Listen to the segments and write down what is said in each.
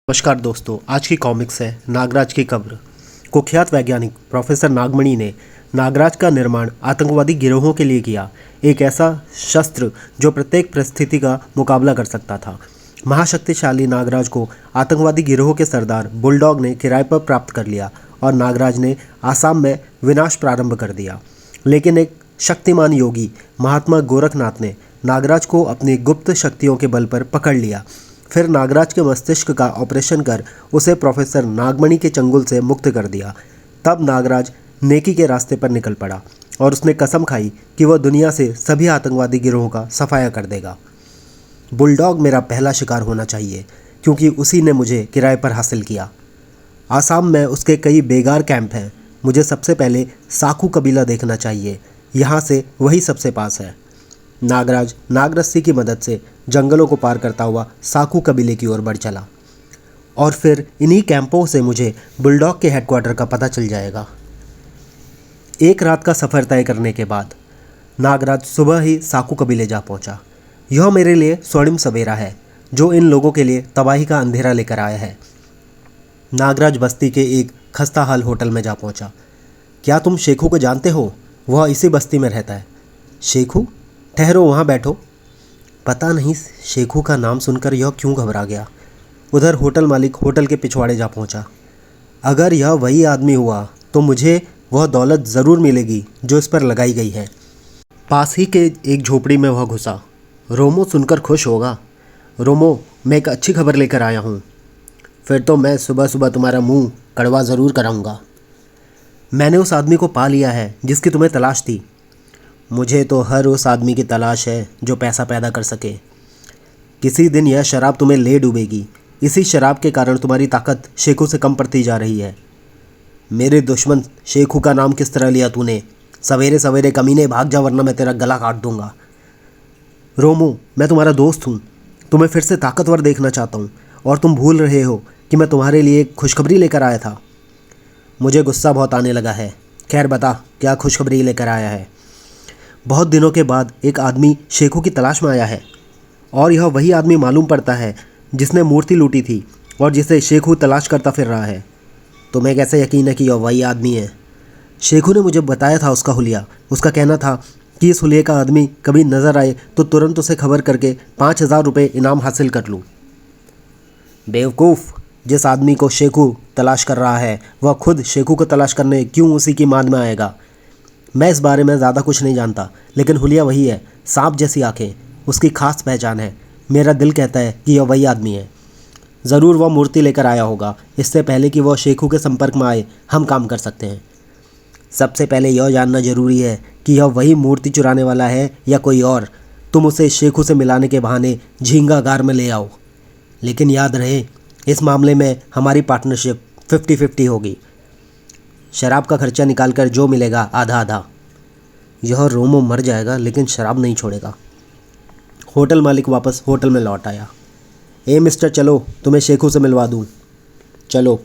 नमस्कार दोस्तों, आज की कॉमिक्स है नागराज की कब्र। कुख्यात वैज्ञानिक प्रोफेसर नागमणि ने नागराज का निर्माण आतंकवादी गिरोहों के लिए किया, एक ऐसा शस्त्र जो प्रत्येक परिस्थिति का मुकाबला कर सकता था। महाशक्तिशाली नागराज को आतंकवादी गिरोह के सरदार बुलडॉग ने किराए पर प्राप्त कर लिया और नागराज ने आसाम में विनाश प्रारंभ कर दिया। लेकिन एक शक्तिमान योगी महात्मा गोरखनाथ ने नागराज को अपनी गुप्त शक्तियों के बल पर पकड़ लिया। फिर नागराज के मस्तिष्क का ऑपरेशन कर उसे प्रोफेसर नागमणि के चंगुल से मुक्त कर दिया। तब नागराज नेकी के रास्ते पर निकल पड़ा और उसने कसम खाई कि वह दुनिया से सभी आतंकवादी गिरोहों का सफाया कर देगा। बुलडॉग मेरा पहला शिकार होना चाहिए क्योंकि उसी ने मुझे किराए पर हासिल किया। आसाम में उसके कई बेगार कैंप हैं। मुझे सबसे पहले साकू कबीला देखना चाहिए, यहाँ से वही सबसे पास है। नागराज नागरस्सी की मदद से जंगलों को पार करता हुआ साकू कबीले की ओर बढ़ चला और फिर इन्हीं कैंपों से मुझे बुलडॉग के हेडक्वार्टर का पता चल जाएगा। एक रात का सफ़र तय करने के बाद नागराज सुबह ही साकू कबीले जा पहुंचा। यह मेरे लिए स्वर्णिम सवेरा है जो इन लोगों के लिए तबाही का अंधेरा लेकर आया है। नागराज बस्ती के एक खस्ताहाल होटल में जा पहुंचा। क्या तुम शेखू को जानते हो? वह इसी बस्ती में रहता है। शेखू? ठहरो, वहाँ बैठो। पता नहीं शेखू का नाम सुनकर यह क्यों घबरा गया। उधर होटल मालिक होटल के पिछवाड़े जा पहुंचा। अगर यह वही आदमी हुआ तो मुझे वह दौलत ज़रूर मिलेगी जो इस पर लगाई गई है। पास ही के एक झोपड़ी में वह घुसा। रोमो सुनकर खुश होगा। रोमो, मैं एक अच्छी खबर लेकर आया हूँ। फिर तो मैं सुबह सुबह तुम्हारा मुंह कड़वा ज़रूर कराऊंगा। मैंने उस आदमी को पा लिया है जिसकी तुम्हें तलाश थी। मुझे तो हर उस आदमी की तलाश है जो पैसा पैदा कर सके। किसी दिन यह शराब तुम्हें ले डूबेगी। इसी शराब के कारण तुम्हारी ताकत शेखू से कम पड़ती जा रही है। मेरे दुश्मन शेखू का नाम किस तरह लिया तूने? सवेरे सवेरे कमीने, भाग जा वरना मैं तेरा गला काट दूंगा। रोमो, मैं तुम्हारा दोस्त हूँ। तुम्हें फिर से ताकतवर देखना चाहता हूँ और तुम भूल रहे हो कि मैं तुम्हारे लिए एक खुशखबरी लेकर आया था। मुझे गुस्सा बहुत आने लगा है। खैर बता, क्या खुशखबरी लेकर आया है? बहुत दिनों के बाद एक आदमी शेखू की तलाश में आया है और यह वही आदमी मालूम पड़ता है जिसने मूर्ति लूटी थी और जिसे शेखू तलाश करता फिर रहा है। तुम्हें कैसे यकीन है कि यह वही आदमी है? शेखू ने मुझे बताया था उसका हुलिया। उसका कहना था कि इस हुलिये का आदमी कभी नज़र आए तो तुरंत उसे खबर करके 5,000 रुपये इनाम हासिल कर लूँ। बेवकूफ़, जिस आदमी को शेखू तलाश कर रहा है वह खुद शेखू को तलाश करने क्यों उसी की मांद में आएगा? मैं इस बारे में ज़्यादा कुछ नहीं जानता, लेकिन हुलिया वही है। सांप जैसी आंखें, उसकी खास पहचान है। मेरा दिल कहता है कि यह वही आदमी है। ज़रूर वह मूर्ति लेकर आया होगा। इससे पहले कि वह शेखू के संपर्क में आए हम काम कर सकते हैं। सबसे पहले यह जानना जरूरी है कि यह वही मूर्ति चुराने वाला है या कोई और। तुम उसे शेखू से मिलाने के बहाने झींगा गार में ले आओ, लेकिन याद रहे इस मामले में हमारी पार्टनरशिप 50-50 होगी। शराब का खर्चा निकालकर जो मिलेगा आधा आधा। यह रोमो मर जाएगा लेकिन शराब नहीं छोड़ेगा। होटल मालिक वापस होटल में लौट आया। ए मिस्टर, चलो तुम्हें शेखू से मिलवा दूँ। चलो।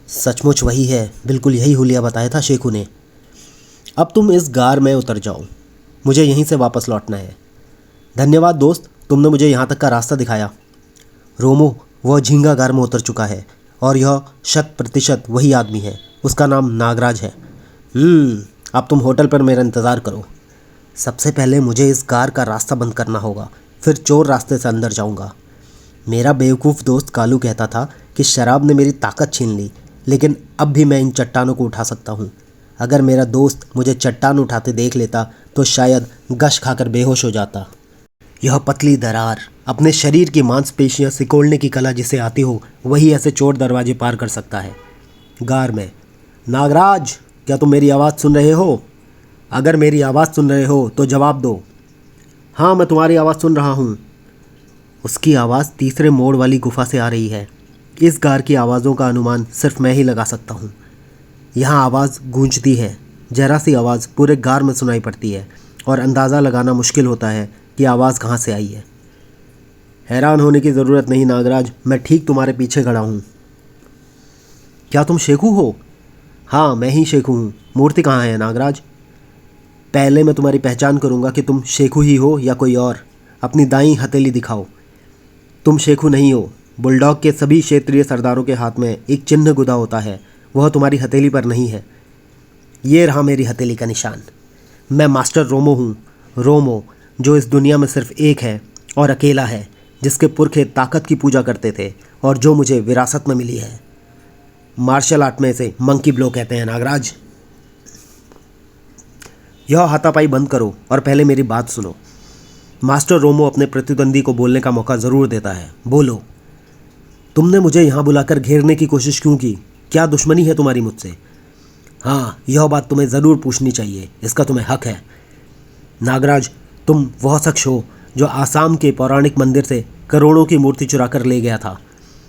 सचमुच वही है, बिल्कुल यही हुलिया बताया था शेखू ने। अब तुम इस गार में उतर जाओ, मुझे यहीं से वापस लौटना है। धन्यवाद दोस्त, तुमने मुझे यहाँ तक का रास्ता दिखाया। रोमो, वह झींगा गार में उतर चुका है और यह 100% वही आदमी है। उसका नाम नागराज है। अब तुम होटल पर मेरा इंतज़ार करो। सबसे पहले मुझे इस गार का रास्ता बंद करना होगा, फिर चोर रास्ते से अंदर जाऊंगा। मेरा बेवकूफ़ दोस्त कालू कहता था कि शराब ने मेरी ताकत छीन ली, लेकिन अब भी मैं इन चट्टानों को उठा सकता हूँ। अगर मेरा दोस्त मुझे चट्टान उठाते देख लेता तो शायद गश खाकर बेहोश हो जाता। यह पतली दरार, अपने शरीर की मांसपेशियां सिकोड़ने की कला जिसे आती हो वही ऐसे चोर दरवाजे पार कर सकता है। गार में। नागराज, क्या तुम मेरी आवाज़ सुन रहे हो? अगर मेरी आवाज़ सुन रहे हो तो जवाब दो। हाँ, मैं तुम्हारी आवाज़ सुन रहा हूँ। उसकी आवाज़ तीसरे मोड़ वाली गुफा से आ रही है। इस गार की आवाज़ों का अनुमान सिर्फ मैं ही लगा सकता हूँ। यहाँ आवाज़ गूंजती है। जरा सी आवाज़ पूरे गार में सुनाई पड़ती है और अंदाज़ा लगाना मुश्किल होता है कि आवाज़ कहाँ से आई है। हैरान होने की ज़रूरत नहीं नागराज, मैं ठीक तुम्हारे पीछे खड़ा हूँ। क्या तुम शेखू हो? हाँ, मैं ही शेखू हूँ। मूर्ति कहाँ है नागराज? पहले मैं तुम्हारी पहचान करूँगा कि तुम शेखू ही हो या कोई और। अपनी दाईं हथेली दिखाओ। तुम शेखू नहीं हो। बुलडॉग के सभी क्षेत्रीय सरदारों के हाथ में एक चिन्ह गुदा होता है, वह तुम्हारी हथेली पर नहीं है। ये रहा मेरी हथेली का निशान। मैं मास्टर रोमो हूँ, रोमो, जो इस दुनिया में सिर्फ एक है और अकेला है, जिसके पुरखे ताकत की पूजा करते थे और जो मुझे विरासत में मिली है। मार्शल आर्ट में इसे मंकी ब्लो कहते हैं नागराज। यह हाथापाई बंद करो और पहले मेरी बात सुनो। मास्टर रोमो अपने प्रतिद्वंदी को बोलने का मौका ज़रूर देता है। बोलो, तुमने मुझे यहाँ बुलाकर घेरने की कोशिश क्यों की? क्या दुश्मनी है तुम्हारी मुझसे? हाँ, यह बात तुम्हें ज़रूर पूछनी चाहिए, इसका तुम्हें हक है। नागराज, तुम वह शख्स हो जो आसाम के पौराणिक मंदिर से करोड़ों की मूर्ति चुरा कर ले गया था,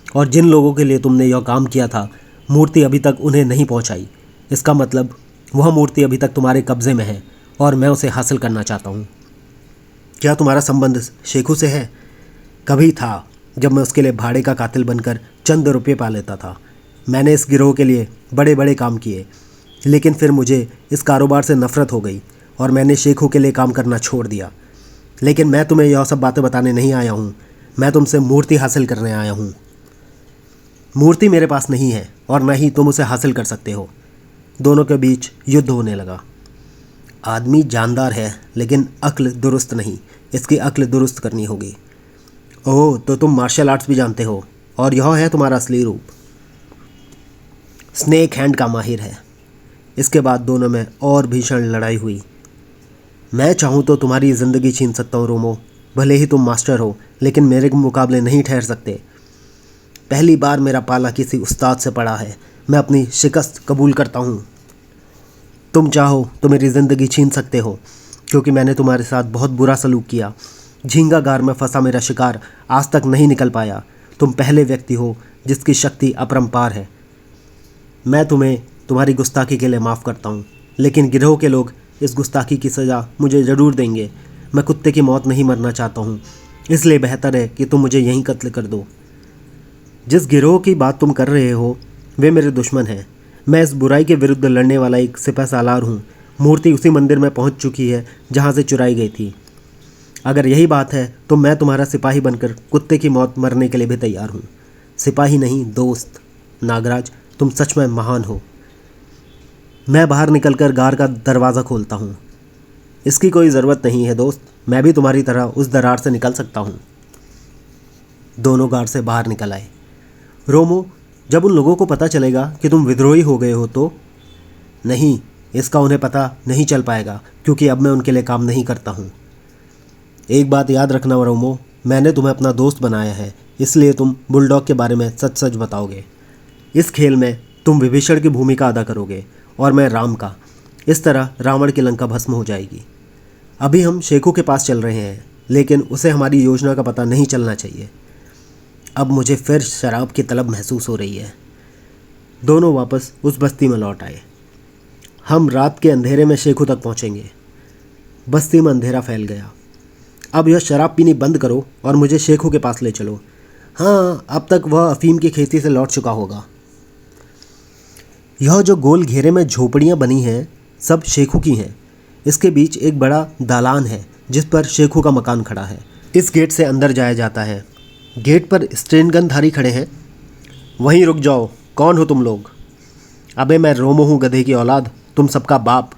और जिन लोगों के लिए तुमने यह काम किया था, मूर्ति अभी तक उन्हें नहीं पहुंचाई। इसका मतलब वह मूर्ति अभी तक तुम्हारे कब्ज़े में है और मैं उसे हासिल करना चाहता हूँ। क्या तुम्हारा संबंध शेखू से है? कभी था, जब मैं उसके लिए भाड़े का कातिल बनकर चंद रुपये पा लेता था। मैंने इस गिरोह के लिए बड़े बड़े काम किए, लेकिन फिर मुझे इस कारोबार से नफ़रत हो गई और मैंने शेखू के लिए काम करना छोड़ दिया। लेकिन मैं तुम्हें यह सब बातें बताने नहीं आया हूँ, मैं तुमसे मूर्ति हासिल करने आया हूँ। मूर्ति मेरे पास नहीं है और न ही तुम उसे हासिल कर सकते हो। दोनों के बीच युद्ध होने लगा। आदमी जानदार है, लेकिन अक्ल दुरुस्त नहीं। इसकी अक्ल दुरुस्त करनी होगी। ओह, तो तुम मार्शल आर्ट्स भी जानते हो और यह है तुम्हारा असली रूप। स्नेक हैंड का माहिर है। इसके बाद दोनों में और भीषण लड़ाई हुई। मैं चाहूँ तो तुम्हारी ज़िंदगी छीन सकता हूँ रोमो। भले ही तुम मास्टर हो, लेकिन मेरे मुकाबले नहीं ठहर सकते। पहली बार मेरा पाला किसी उस्ताद से पड़ा है। मैं अपनी शिकस्त कबूल करता हूँ। तुम चाहो तो मेरी ज़िंदगी छीन सकते हो, क्योंकि मैंने तुम्हारे साथ बहुत बुरा सलूक किया। झींगागार में फंसा मेरा शिकार आज तक नहीं निकल पाया। तुम पहले व्यक्ति हो जिसकी शक्ति अपरंपार है। मैं तुम्हें तुम्हारी गुस्ताखी के लिए माफ़ करता हूँ, लेकिन गिरोह के लोग इस गुस्ताखी की सज़ा मुझे ज़रूर देंगे। मैं कुत्ते की मौत नहीं मरना चाहता हूँ, इसलिए बेहतर है कि तुम मुझे यहीं कत्ल कर दो। जिस गिरोह की बात तुम कर रहे हो वे मेरे दुश्मन हैं। मैं इस बुराई के विरुद्ध लड़ने वाला एक सिपह सालार हूँ। मूर्ति उसी मंदिर में पहुँच चुकी है जहाँ से चुराई गई थी। अगर यही बात है तो मैं तुम्हारा सिपाही बनकर कुत्ते की मौत मरने के लिए भी तैयार हूँ। सिपाही नहीं, दोस्त। नागराज, तुम सच में महान हो। मैं बाहर निकलकर गार का दरवाज़ा खोलता हूँ। इसकी कोई ज़रूरत नहीं है दोस्त, मैं भी तुम्हारी तरह उस दरार से निकल सकता हूँ। दोनों गार से बाहर निकल आए। रोमो, जब उन लोगों को पता चलेगा कि तुम विद्रोही हो गए हो तो? नहीं, इसका उन्हें पता नहीं चल पाएगा, क्योंकि अब मैं उनके लिए काम नहीं करता हूँ। एक बात याद रखना रोमो, मैंने तुम्हें अपना दोस्त बनाया है, इसलिए तुम बुलडॉग के बारे में सच सच बताओगे। इस खेल में तुम विभीषण की भूमिका अदा करोगे और मैं राम का। इस तरह रावण की लंका भस्म हो जाएगी। अभी हम शेखू के पास चल रहे हैं, लेकिन उसे हमारी योजना का पता नहीं चलना चाहिए। अब मुझे फिर शराब की तलब महसूस हो रही है। दोनों वापस उस बस्ती में लौट आए। हम रात के अंधेरे में शेखू तक पहुंचेंगे। बस्ती में अंधेरा फैल गया। अब यह शराब पीनी बंद करो और मुझे शेखू के पास ले चलो। हाँ, अब तक वह अफीम की खेती से लौट चुका होगा। यह जो गोल घेरे में झोपड़ियाँ बनी हैं, सब शेखू की हैं। इसके बीच एक बड़ा दालान है जिस पर शेखू का मकान खड़ा है। इस गेट से अंदर जाया जाता है। गेट पर स्ट्रेन गनधारी खड़े हैं। वहीं रुक जाओ, कौन हो तुम लोग? अबे मैं रोमो हूँ, गधे की औलाद, तुम सबका बाप।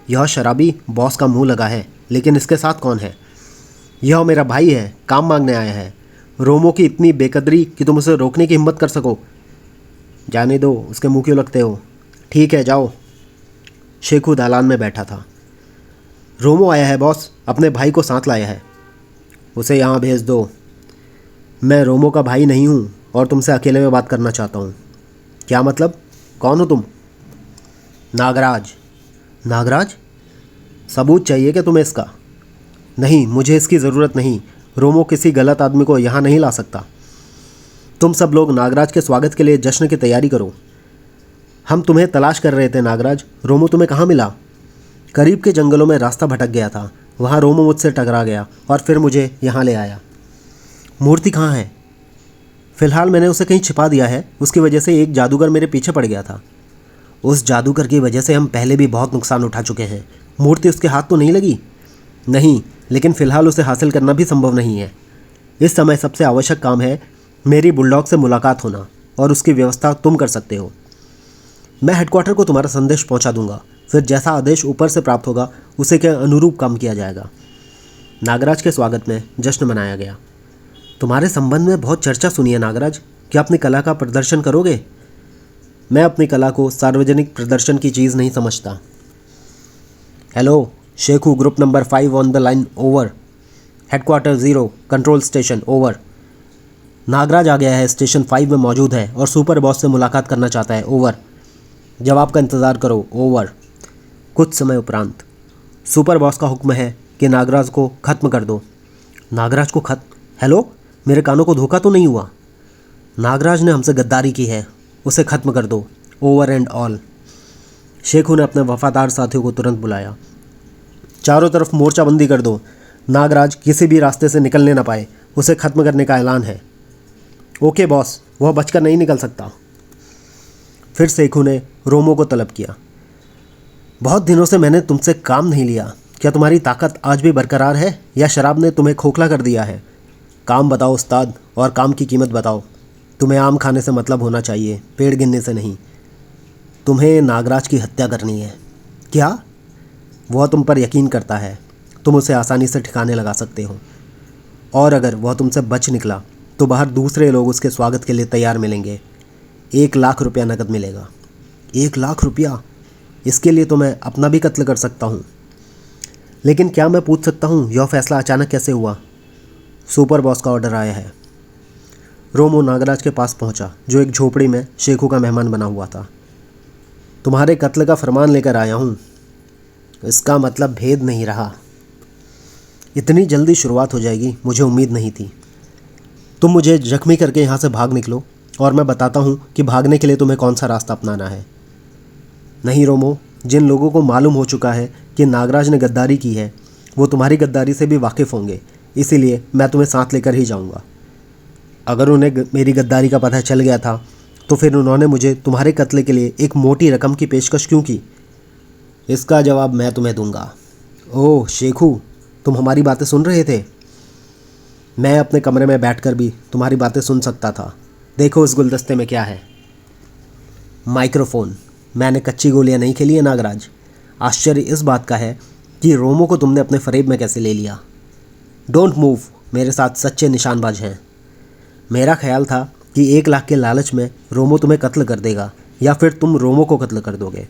यह शराबी बॉस का मुंह लगा है, लेकिन इसके साथ कौन है? यह मेरा भाई है, काम मांगने आया है। रोमो की इतनी बेकदरी कि तुम उसे रोकने की हिम्मत कर सको। जाने दो, उसके मुंह क्यों लगते हो? ठीक है, जाओ। शेखू दालान में बैठा था। रोमो आया है बॉस, अपने भाई को साथ लाया है। उसे यहाँ भेज दो। मैं रोमो का भाई नहीं हूँ और तुमसे अकेले में बात करना चाहता हूँ। क्या मतलब? कौन हो तुम? नागराज। नागराज? सबूत चाहिए क्या तुम्हें इसका? नहीं, मुझे इसकी ज़रूरत नहीं। रोमो किसी गलत आदमी को यहाँ नहीं ला सकता। तुम सब लोग नागराज के स्वागत के लिए जश्न की तैयारी करो। हम तुम्हें तलाश कर रहे थे नागराज। रोमो तुम्हें कहाँ मिला? करीब के जंगलों में रास्ता भटक गया था, वहाँ रोमो मुझसे टकरा गया और फिर मुझे यहाँ ले आया। मूर्ति कहाँ है? फ़िलहाल मैंने उसे कहीं छिपा दिया है। उसकी वजह से एक जादूगर मेरे पीछे पड़ गया था। उस जादूगर की वजह से हम पहले भी बहुत नुकसान उठा चुके हैं। मूर्ति उसके हाथ तो नहीं लगी? नहीं, लेकिन फ़िलहाल उसे हासिल करना भी संभव नहीं है। इस समय सबसे आवश्यक काम है मेरी बुलडॉग से मुलाकात होना और उसकी व्यवस्था तुम कर सकते हो। मैं हेडक्वार्टर को तुम्हारा संदेश पहुंचा दूंगा, फिर जैसा आदेश ऊपर से प्राप्त होगा उसे के अनुरूप काम किया जाएगा। नागराज के स्वागत में जश्न मनाया गया। तुम्हारे संबंध में बहुत चर्चा सुनी है नागराज, क्या अपनी कला का प्रदर्शन करोगे? मैं अपनी कला को सार्वजनिक प्रदर्शन की चीज़ नहीं समझता। Hello Shekhu, group number 5 on the line, over. Headquarter 0, control station, over. Nagraj आ गया है, स्टेशन 5 में मौजूद है और सुपर बॉस से मुलाकात करना चाहता है, ओवर। जवाब का इंतज़ार करो, ओवर। कुछ समय उपरांत सुपर बॉस का हुक्म है कि नागराज को ख़त्म कर दो। नागराज को खत्म? हेलो, मेरे कानों को धोखा तो नहीं हुआ? नागराज ने हमसे गद्दारी की है, उसे ख़त्म कर दो, ओवर एंड ऑल। शेखू ने अपने वफादार साथियों को तुरंत बुलाया। चारों तरफ मोर्चाबंदी कर दो, नागराज किसी भी रास्ते से निकलने ना पाए, उसे ख़त्म करने का ऐलान है। ओके बॉस, वह बचकर नहीं निकल सकता। फिर शेखू ने रोमो को तलब किया। बहुत दिनों से मैंने तुमसे काम नहीं लिया, क्या तुम्हारी ताकत आज भी बरकरार है या शराब ने तुम्हें खोखला कर दिया है? काम बताओ उस्ताद, और काम की कीमत बताओ। तुम्हें आम खाने से मतलब होना चाहिए, पेड़ गिनने से नहीं। तुम्हें नागराज की हत्या करनी है। क्या? वह तुम पर यकीन करता है, तुम उसे आसानी से ठिकाने लगा सकते हो, और अगर वह तुमसे बच निकला तो बाहर दूसरे लोग उसके स्वागत के लिए तैयार मिलेंगे। 1 लाख रुपया नकद मिलेगा। 1 लाख रुपया? इसके लिए तो मैं अपना भी कत्ल कर सकता हूँ। लेकिन क्या मैं पूछ सकता हूँ यह फैसला अचानक कैसे हुआ? सुपर बॉस का ऑर्डर आया है। रोमो नागराज के पास पहुँचा, जो एक झोपड़ी में शेखू का मेहमान बना हुआ था। तुम्हारे कत्ल का फरमान लेकर आया हूँ। इसका मतलब भेद नहीं रहा। इतनी जल्दी शुरुआत हो जाएगी, मुझे उम्मीद नहीं थी। तुम मुझे जख्मी करके यहाँ से भाग निकलो और मैं बताता हूँ कि भागने के लिए तुम्हें कौन सा रास्ता अपनाना है। नहीं रोमो, जिन लोगों को मालूम हो चुका है कि नागराज ने गद्दारी की है वो तुम्हारी गद्दारी से भी वाकिफ़ होंगे, इसीलिए मैं तुम्हें साथ लेकर ही जाऊँगा। अगर उन्हें मेरी गद्दारी का पता चल गया था तो फिर उन्होंने मुझे तुम्हारे कत्ल के लिए एक मोटी रकम की पेशकश क्यों की? इसका जवाब मैं तुम्हें दूंगा। ओह शेखू, तुम हमारी बातें सुन रहे थे? मैं अपने कमरे में बैठकर भी तुम्हारी बातें सुन सकता था। देखो इस गुलदस्ते में क्या है। माइक्रोफोन। मैंने कच्ची गोलियां नहीं खेली है नागराज। आश्चर्य इस बात का है कि रोमो को तुमने अपने फरेब में कैसे ले लिया। डोंट मूव, मेरे साथ सच्चे निशानबाज हैं। मेरा ख्याल था कि 1 लाख के लालच में रोमो तुम्हें कत्ल कर देगा, या फिर तुम रोमो को कत्ल कर दोगे।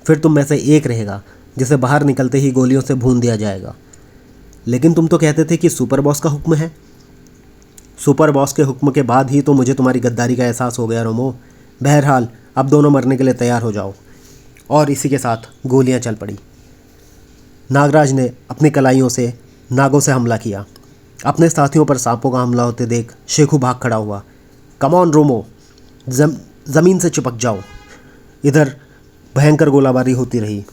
फिर तुम में से एक रहेगा जिसे बाहर निकलते ही गोलियों से भून दिया जाएगा। लेकिन तुम तो कहते थे कि सुपर बॉस का हुक्म है। सुपर बॉस के हुक्म के बाद ही तो मुझे तुम्हारी गद्दारी का एहसास हो गया रोमो। बहरहाल अब दोनों मरने के लिए तैयार हो जाओ। और इसी के साथ गोलियां चल पड़ी। नागराज ने अपनी कलाइयों से नागों से हमला किया। अपने साथियों पर सांपों का हमला होते देख शेखू भाग खड़ा हुआ। कम ऑन रोमो, ज़मीन से चिपक जाओ। इधर भयंकर गोलाबारी होती रही।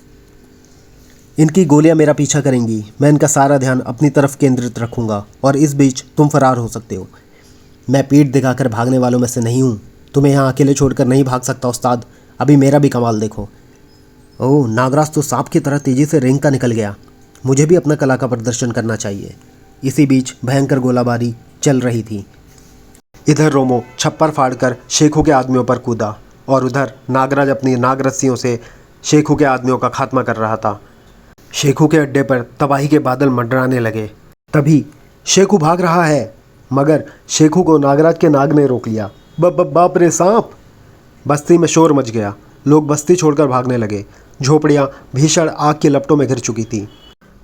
इनकी गोलियां मेरा पीछा करेंगी, मैं इनका सारा ध्यान अपनी तरफ केंद्रित रखूंगा और इस बीच तुम फरार हो सकते हो। मैं पीठ दिखाकर भागने वालों में से नहीं हूँ। तुम्हें यहाँ अकेले छोड़कर नहीं भाग सकता उस्ताद। अभी मेरा भी कमाल देखो। ओह, नागराज तो सांप की तरह तेज़ी से रेंगता निकल गया। मुझे भी अपना कला का प्रदर्शन करना चाहिए। इसी बीच भयंकर गोलाबारी चल रही थी। इधर रोमो छप्पर फाड़कर शेखू के आदमियों पर कूदा और उधर नागराज अपनी नागरस्सियों से शेखू के आदमियों का खात्मा कर रहा था। शेखू के अड्डे पर तबाही के बादल मंडराने लगे। तभी शेखू भाग रहा है, मगर शेखू को नागराज के नाग ने रोक लिया। बाप रे सांप! बस्ती में शोर मच गया। लोग बस्ती छोड़कर भागने लगे। झोपड़ियाँ भीषण आग की लपटों में घिर चुकी थी।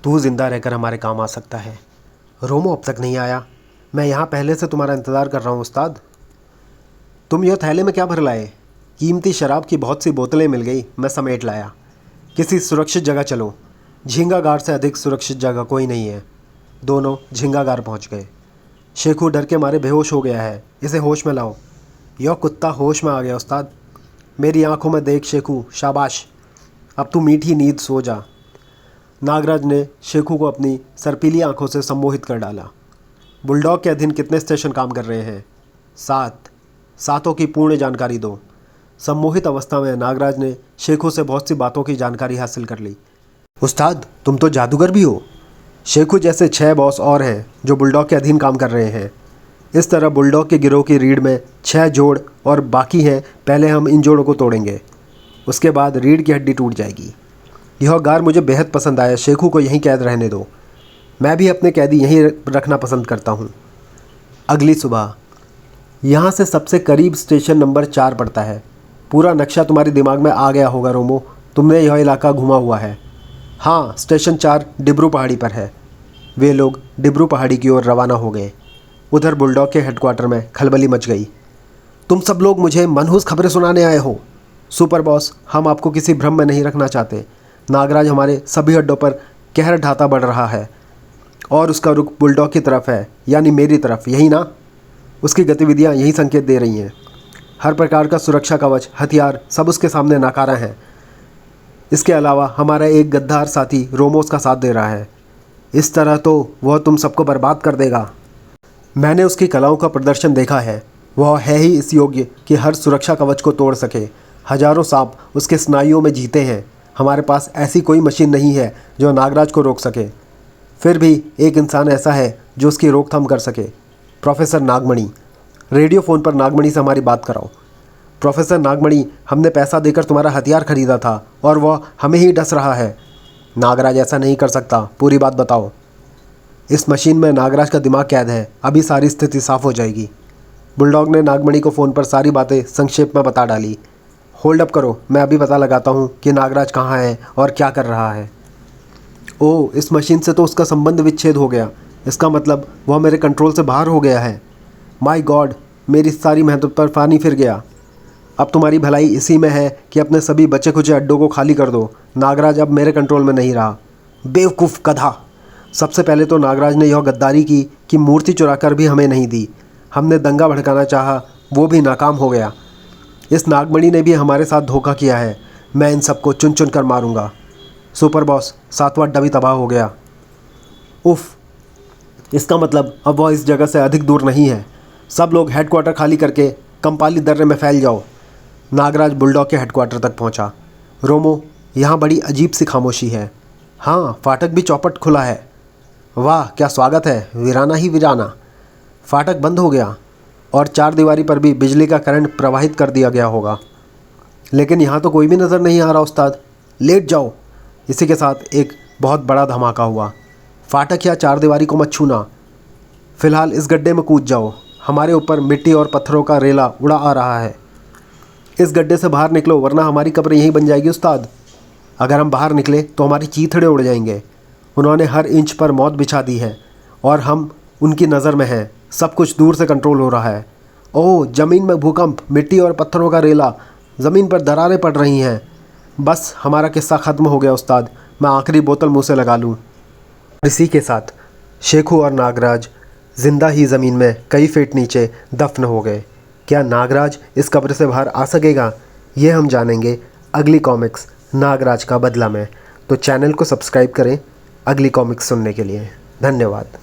तू जिंदा रहकर हमारे काम आ सकता है। रोमो अब तक नहीं आया। मैं यहाँ पहले से तुम्हारा इंतज़ार कर रहा हूँ उस्ताद। तुम यह थैले में क्या भर लाए? कीमती शराब की बहुत सी बोतलें मिल गई, मैं समेट लाया। किसी सुरक्षित जगह चलो। झींगागार से अधिक सुरक्षित जगह कोई नहीं है। दोनों झींगागार पहुँच गए। शेखू डर के मारे बेहोश हो गया है, इसे होश में लाओ। यह कुत्ता होश में आ गया उस्ताद। मेरी आंखों में देख शेखू, शाबाश। अब तू मीठी नींद सो जा। नागराज ने शेखू को अपनी सर्पीली आंखों से सम्मोहित कर डाला। बुलडॉग के अधीन कितने स्टेशन काम कर रहे हैं? 7। सातों की पूर्ण जानकारी दो। सम्मोहित अवस्था में नागराज ने शेखू से बहुत सी बातों की जानकारी हासिल कर ली। उस्ताद, तुम तो जादूगर भी हो। शेखू जैसे 6 बॉस और हैं जो बुलडॉग के अधीन काम कर रहे हैं। इस तरह बुलडॉग के गिरोह की रीढ़ में 6 जोड़ और बाकी हैं। पहले हम इन जोड़ों को तोड़ेंगे, उसके बाद रीढ़ की हड्डी टूट जाएगी। यह गार मुझे बेहद पसंद आया। शेखू को यहीं कैद रहने दो। मैं भी अपने कैदी यहीं रखना पसंद करता हूँ। अगली सुबह यहाँ से सबसे करीब स्टेशन नंबर 4 पड़ता है। पूरा नक्शा तुम्हारे दिमाग में आ गया होगा रोमो, तुमने यह इलाका घूमा हुआ है। हाँ, स्टेशन 4 डिब्रू पहाड़ी पर है। वे लोग डिब्रू पहाड़ी की ओर रवाना हो गए। उधर बुलडॉग के हेडक्वार्टर में खलबली मच गई। तुम सब लोग मुझे मनहूस खबरें सुनाने आए हो। सुपर बॉस, हम आपको किसी भ्रम में नहीं रखना चाहते। नागराज हमारे सभी अड्डों पर कहर ढाता बढ़ रहा है और उसका रुख बुलडॉग की तरफ है, यानी मेरी तरफ, यही ना? उसकी गतिविधियां यही संकेत दे रही हैं। हर प्रकार का सुरक्षा कवच, हथियार सब उसके सामने नाकारा हैं। इसके अलावा हमारा एक गद्दार साथी रोमो उसका साथ दे रहा है। इस तरह तो वह तुम सबको बर्बाद कर देगा। मैंने उसकी कलाओं का प्रदर्शन देखा है। वह है ही इस योग्य कि हर सुरक्षा कवच को तोड़ सके। हजारों सांप उसके स्नायुओं में जीते हैं। हमारे पास ऐसी कोई मशीन नहीं है जो नागराज को रोक सके। फिर भी एक इंसान ऐसा है जो उसकी रोकथाम कर सके। प्रोफेसर नागमणि। रेडियो फ़ोन पर नागमणि से हमारी बात कराओ। प्रोफेसर नागमणि, हमने पैसा देकर तुम्हारा हथियार खरीदा था और वह हमें ही डस रहा है। नागराज ऐसा नहीं कर सकता, पूरी बात बताओ। इस मशीन में नागराज का दिमाग कैद है। अभी सारी स्थिति साफ हो जाएगी। बुलडॉग ने नागमणि को फ़ोन पर सारी बातें संक्षेप में बता डाली। होल्ड अप करो, मैं अभी पता लगाता हूँ कि नागराज कहाँ है और क्या कर रहा है। ओह, इस मशीन से तो उसका संबंध विच्छेद हो गया। इसका मतलब वह मेरे कंट्रोल से बाहर हो गया है। माय गॉड, मेरी सारी मेहनत पर पानी फिर गया। अब तुम्हारी भलाई इसी में है कि अपने सभी बचे खुचे अड्डों को खाली कर दो। नागराज अब मेरे कंट्रोल में नहीं रहा। बेवकूफ़ गधा। सबसे पहले तो नागराज ने यह गद्दारी की कि मूर्ति चुराकर भी हमें नहीं दी। हमने दंगा भड़काना चाहा, वो भी नाकाम हो गया। इस नागमणि ने भी हमारे साथ धोखा किया है। मैं इन सबको चुन चुन कर मारूंगा। सुपर बॉस, 7वां अड्डा भी तबाह हो गया। उफ़, इसका मतलब अब वह इस जगह से अधिक दूर नहीं है। सब लोग हेडक्वार्टर खाली करके कंपाली दर्रे में फैल जाओ। नागराज बुलडॉग के हेडक्वार्टर तक पहुंचा। रोमो, यहाँ बड़ी अजीब सी खामोशी है। हाँ, फाटक भी चौपट खुला है। वाह, क्या स्वागत है। वीराना ही वीराना। फाटक बंद हो गया और 4 दीवारी पर भी बिजली का करंट प्रवाहित कर दिया गया होगा। लेकिन यहाँ तो कोई भी नज़र नहीं आ रहा उस्ताद। लेट जाओ। इसी के साथ एक बहुत बड़ा धमाका हुआ। फाटक या 4 दीवारी को मत छूना। फ़िलहाल इस गड्ढे में कूद जाओ। हमारे ऊपर मिट्टी और पत्थरों का रेला उड़ा आ रहा है। इस गड्ढे से बाहर निकलो, वरना हमारी कब्र यहीं बन जाएगी उस्ताद। अगर हम बाहर निकले तो हमारी चीथड़े उड़ जाएंगे। उन्होंने हर इंच पर मौत बिछा दी है और हम उनकी नज़र में हैं। सब कुछ दूर से कंट्रोल हो रहा है। ओह, ज़मीन में भूकंप, मिट्टी और पत्थरों का रेला, ज़मीन पर दरारें पड़ रही हैं। बस हमारा किस्सा ख़त्म हो गया उस्ताद। मैं आखिरी बोतल मुँह से लगा लूँ। इसी के साथ शेखू और नागराज जिंदा ही ज़मीन में कई फीट नीचे दफन हो गए। क्या नागराज इस कब्र से बाहर आ सकेगा? ये हम जानेंगे अगली कॉमिक्स नागराज का बदला में। तो चैनल को सब्सक्राइब करें अगली कॉमिक्स सुनने के लिए। धन्यवाद।